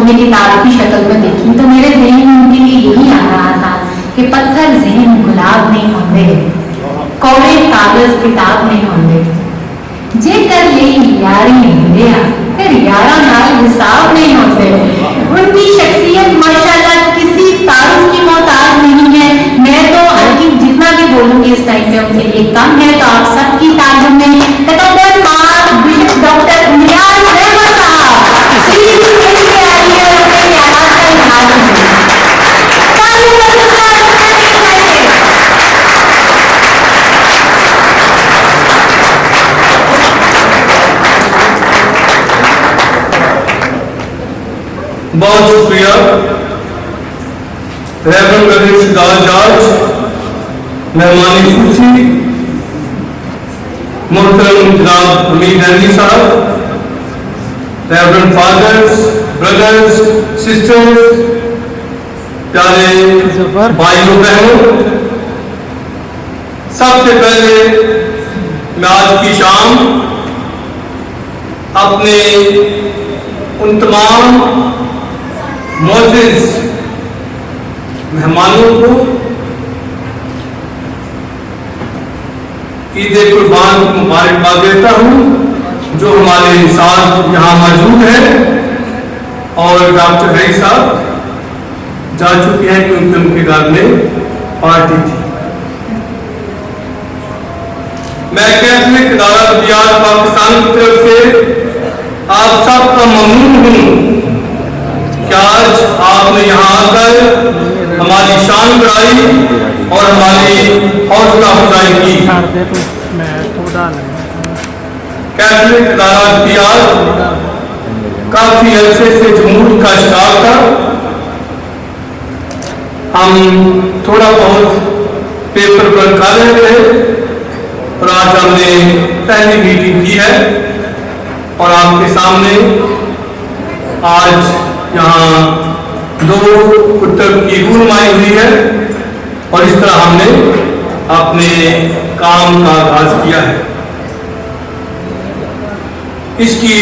उन्होंने किताब की शक्ल में देखी तो मेरे ज़हन में उनके लिए यही आ रहा था कि पत्थर ज़हन गुलाब नहीं होंगे, कौड़े कागज किताब नहीं होंगे, जे कर ले यारी मिलिया फिर यारा नाल हिसाब नहीं होते। उनकी शख्सियत माशाल्लाह किसी तारीफ की मोहताज नहीं है। मैं तो हल्की जितना भी बोलूंगी इस टाइम पे उनके लिए कम है। तो आप सबकी तारीफ में डॉक्टर नियाज रहमत साहब प्लीज मेरी तैयारी और अपने ख्यालात का इजहार कीजिए। बहुत शुक्रिया रेवरेंड रवीश जॉर्ज, मेहमानी खुशी मोहतरम जनाब हमीद अहमदी साहब, रेवरेंड फादर्स, ब्रदर्स, सिस्टर्स, प्यारे भाइयों बहनों, सबसे पहले मैं आज की शाम अपने उन तमाम मोअज़्ज़िज़ मेहमानों को ईद कुर्बान की मुबारकबाद देता हूँ, जो हमारे साथ यहाँ मौजूद है, और डॉक्टर रई साहब जा चुके हैं क्योंकि उनके घर में पार्टी थी। मैं कैथलिक इदारा तबियात पाकिस्तान की तरफ से आप सबका ममनून हूँ कि आज आपने यहाँ आकर हमारी शान बढ़ाई और हमारी हौसला अफजाई की। कैथलिक इदारा तबियात काफी अरसे से जमूर का शिकार था। हम थोड़ा बहुत पेपर पर कर रहे थे और आज हमने पहली मीटिंग की है और आपके सामने आज यहाँ 2 कुतुब की रहनुमाई हुई है और इस तरह हमने अपने काम का आगाज किया है। इसकी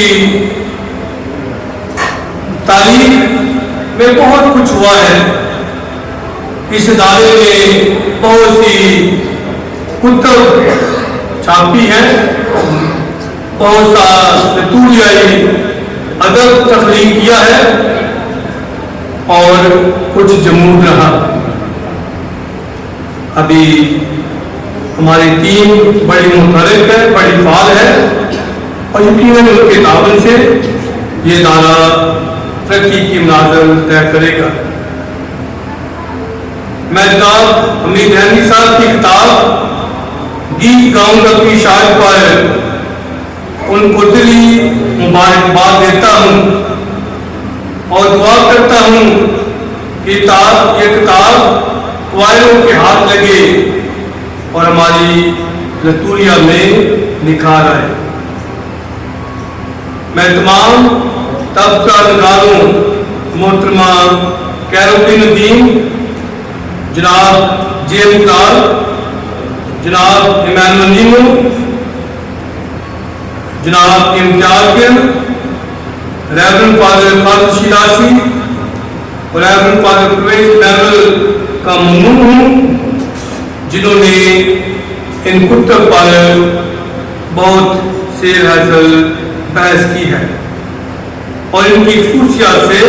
तारीख में बहुत कुछ हुआ है। इस इदारे में बहुत सी कुतुब छापी है, बहुत सा लतूरियाई अदब तख्लीक किया है और कुछ जमूद रहा। अभी हमारी टीम बड़ी मुतहरिक है, बड़ी फाल है और यकीनन उनके तावन से ये इदारा तरक्की की मनाज़िल तय करेगा। मैं जनाब हमीद अहमदी साहब की किताब गीत गाऊंगा अपनी शायद पर उनको दिली मुबारकबाद देता हूँ और दुआ करता हूँ कि ये किताब वायरों के हाथ लगे और हमारी लतूरिया में निखार आए। मैं तमाम तबका नगारों मोहतरमा कैरोटीनुद्दीन, जनाब जेम्स लाल, जनाब इमानुअल नीमू, जनाब इम्तियाज गिल, रेवरेंड फादर फाजिल शिरासी और रेवरेंड फादर परवेज महमूद का ममनून हूँ जिन्होंने इन कुतुब पर बहुत सेर हासिल बहस की है और इनकी खसूसियात से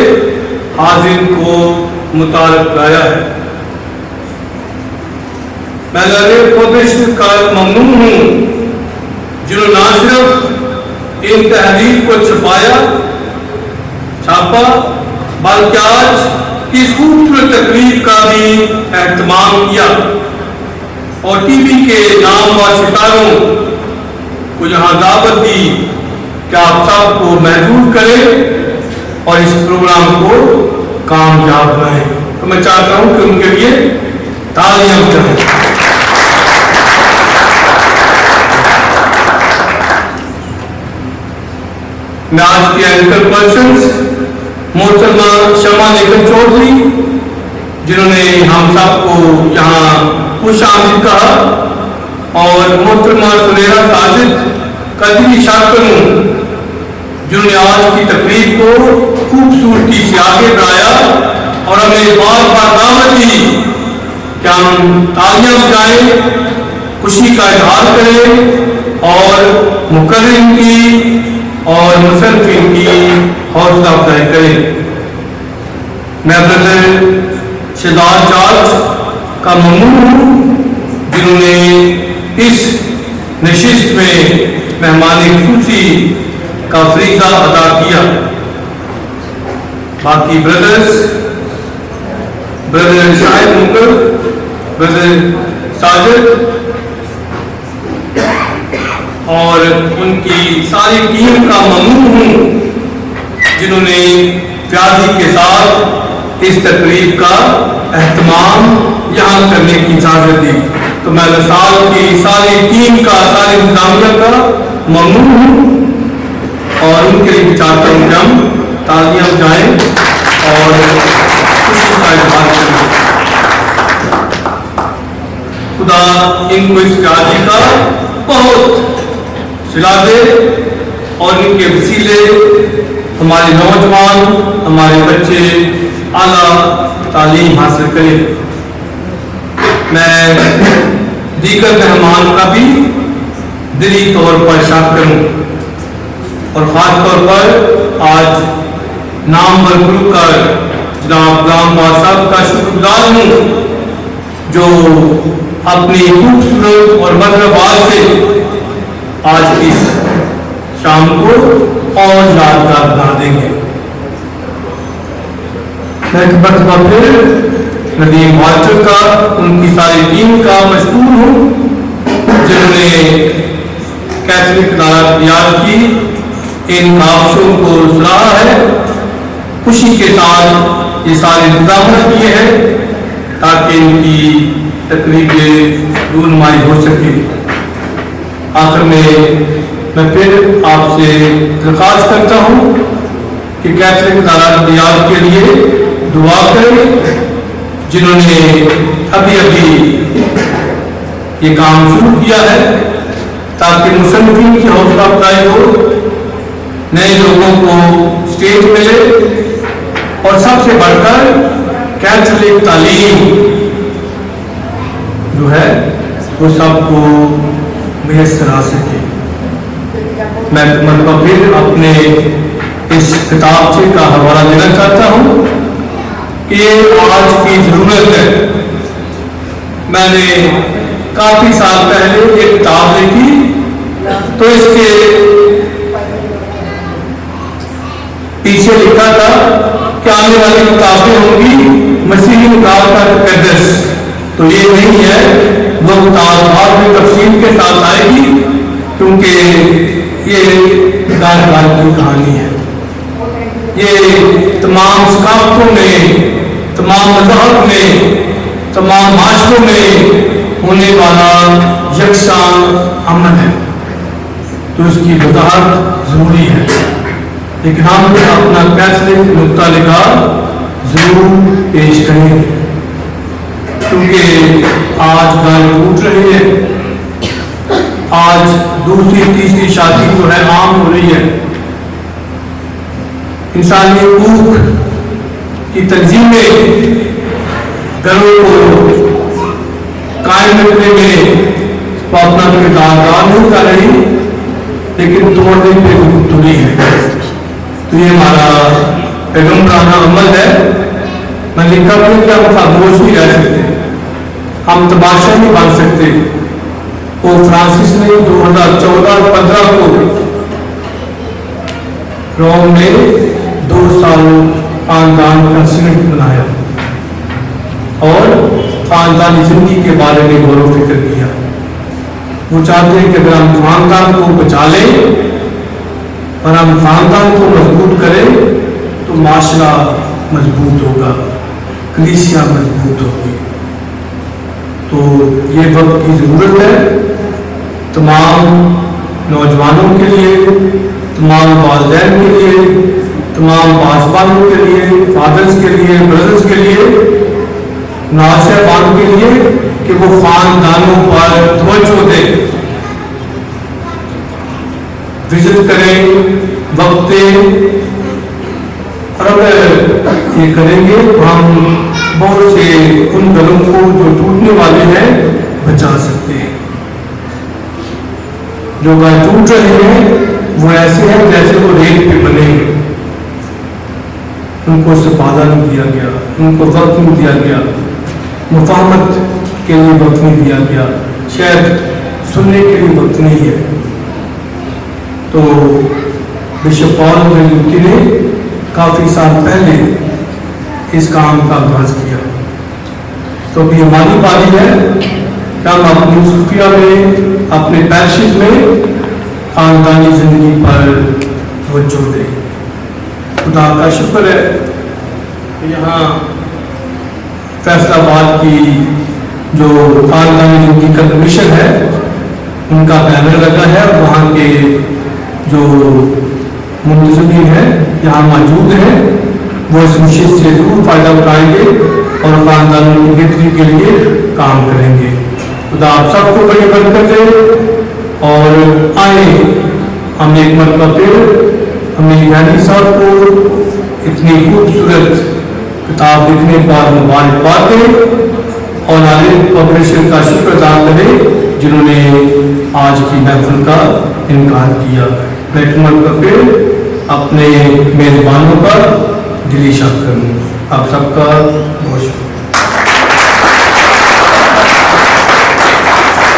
हाजिर को मुतारफ लाया है। मैं लर्निंग पब्लिशर का ममनून हूँ जिन्होंने ना सिर्फ इन तहरीर को छापा बल्कि आज इस खूबसूरत तकरीब का भी एहतमाम किया और टीवी के नामवर सितारों को यहाँ दावत दी कि आप सबको महसूस करें और इस प्रोग्राम को कामयाब बनाएं। तो मैं चाहता हूँ कि उनके लिए तालियां बजाएं। मैं आज के एंकर पर्सन्स मोहतरमा शमा लेखन चौधरी जिन्होंने हम सबको यहाँ खुशामदीद कहा और मोहतरमा सुनेरा साजिद कदरी शाकनू جنہوں نے آج کی تقریب کو خوبصورتی سے آگے بڑھایا اور ہمیں بار بار دعوت دی کہ ہم تالیاں بجائیں، خوشی کا اظہار کریں اور مقررین کی اور مصنفین کی حوصلہ افزائی کریں۔ میں برادر شہزاد جارج کا ممنون ہوں جنہوں نے اس نشست میں مہمان خصوصی کا فریضہ ادا کیا۔ باقی برادر شاہد مکر، برادر ساجد اور ان کی ساری ٹیم کا ممنون ہوں جنہوں نے پیاری کے ساتھ اس تقریب کا اہتمام یہاں کرنے کی اجازت دی۔ تو میں رسال کی ساری ٹیم کا، ساری انتظامیہ کا ممنون ہوں اور ان کے لیے چاہتا ہوں کہ ہم تالیاں بجائیں اور خوشی کا اظہار کریں۔ خدا ان کو اس پیاری کا بہت صلہ دے اور ان کے وسیلے ہمارے نوجوان، ہمارے بچے اعلیٰ تعلیم حاصل کریں۔ میں دیگر مہمان کا بھی دلی طور پر شاکر ہوں اور خاص طور پر آج نامور گلوکار جناب غلام باز صاحب کا شکر گزار ہوں جو اپنی خوبصورت اور مذہب آواز سے آج کی شام کو اور یادگار بنا دیں گے۔ میں ایک مرتبہ پھر ندیم ماسٹر کا، ان کی ساری ٹیم کا مشکور ہوں جنہوں نے کیتھولک ادارات کی ان کاوشوں کو سراہا ہے، خوشی کے ساتھ یہ سارے انتظامات کیے ہیں تاکہ ان کی تقریبیں رونمائی ہو سکے۔ آخر میں پھر آپ سے درخواست کرتا ہوں کہ کیتھولک ادارات کے لیے دعا کریں جنہوں نے ابھی یہ کام شروع کیا ہے تاکہ مصنفین کی حوصلہ افزائی ہو، نئے لوگوں کو اسٹیج ملے اور سب سے بڑھ کر کیتھولک تعلیم جو ہے وہ سب کو میسر آ سکے۔ میں مرتبہ پھر اپنے اس کتابچے کا حوالہ دینا چاہتا ہوں کہ یہ آج کی ضرورت ہے۔ میں نے کافی سال پہلے ایک کتاب لکھی تو اس کے پیچھے لکھا تھا کہ آنے والی کتابیں ہوں گی مسیحی کتاب کا تقدس، تو یہ نہیں ہے، وہ کتاب بعد میں تفصیل کے ساتھ آئے گی کیونکہ یہ دار کی کہانی ہے۔ یہ تمام ثقافتوں میں، تمام مذہب میں، تمام معاشروں میں ہونے والا یکساں عمل ہے، تو اس کی وضاحت ضروری ہے، لیکن ہم اپنا کیتھولک نقطہ نگاہ ضرور پیش کریں گے کیونکہ آج گانے ٹوٹ رہے ہیں، آج دوسری تیسری شادی جو ہے عام ہو رہی ہے۔ انسانی حقوق کی تنظیمیں گھروں کو قائم رکھنے میں وہ اپنا کردار ادا نہیں کر رہی، لیکن توڑنے پہ تلی ہے، تو یہ ہمارا پیغمبرانہ عمل ہے۔ میں لکھا ہوں کہ ہم خاموش نہیں رہ سکتے، ہم تماشا نہیں بن سکتے۔ وہ فرانسس نے 2014-15 کو روم میں 2 سال خاندان کا سینٹ بنایا اور خاندانی زندگی کے بارے میں غور و فکر کیا۔ وہ چاہتے ہیں کہ اگر ہم خاندان کو بچا لیں اور ہم خاندان کو مضبوط کریں تو معاشرہ مضبوط ہوگا، کلیسیا مضبوط ہوگی۔ تو یہ وقت کی ضرورت ہے تمام نوجوانوں کے لیے، تمام والدین کے لیے، تمام پاسبانوں کے لیے، فادرز کے لیے، برادرز کے لیے، ناصحبان کے لیے کہ وہ خاندانوں پر توجہ دیں، وزٹ کریں، वक्त थे। और अगर ये करेंगे तो हम बहुत से उन घरों को जो टूटने वाले हैं बचा सकते हैं। जो घर टूट रहे हैं वो ऐसे हैं जैसे वो रेत पे बने, उनको सफादा नहीं दिया गया, उनको वक्त नहीं दिया गया, मुफाहमत के लिए वक्त नहीं दिया गया, शायद सुनने के लिए वक्त नहीं है। तो बिशप पॉल वेल्युटी ने काफ़ी साल पहले इस काम का आगाज किया। तो अभी हमारी बारी है कि हम अपनी सूफिया में, अपने पैरिश में खानदानी जिंदगी पर तवज्जो दें। खुदा का शुक्र है कि यहाँ फैसलाबाद की जो खानदानी जिंदगी का कमीशन है उनका बैनर लगा है और वहाँ के जो मुंतजमीन हैं यहाँ मौजूद हैं, वो इस विशेष से जरूर फायदा उठाएंगे और खानदानों की बेहतरी के लिए काम करेंगे। खुदा आप सबको बड़ी बरकत दे। और आए हम एक मरतबा फिर हमें यानी साहब को इतनी खूबसूरत किताब लिखने पर मुबारकबाद दें और आलिम पब्लिशर का शुक्र अदा करें जिन्होंने आज की महफिल का इनकार किया। मैं एक मरतबा फिर अपने मेज़बानों का दिली शुक्र करूँ। आप सबका बहुत शुक्रिया।